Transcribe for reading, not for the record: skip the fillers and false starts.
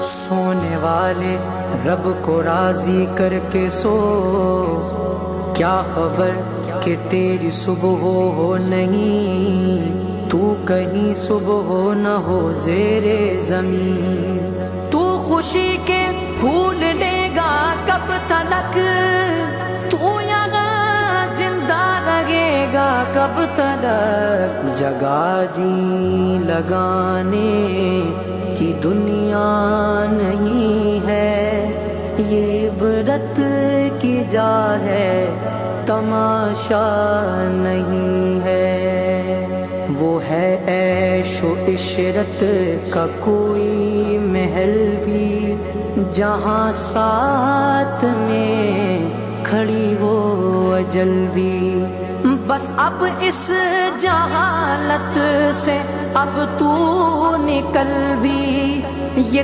سونے والے رب کو راضی کر کے سو، کیا خبر کہ تیری صبح ہو نہیں، تو کہیں صبح ہو نہ ہو زیر زمین۔ تو خوشی کے پھول لے گا کب تلک، تو یہاں زندہ رہے گا کب تلک، جگہ جی لگانے کی دنیا نہیں ہے، یہ عبرت کی جا ہے تماشا نہیں ہے۔ وہ ہے عیش و عشرت کا کوئی محل بھی، جہاں ساتھ میں کھڑی ہو اجل بھی، بس اب اس جہالت سے اب تو نکل بھی، یہ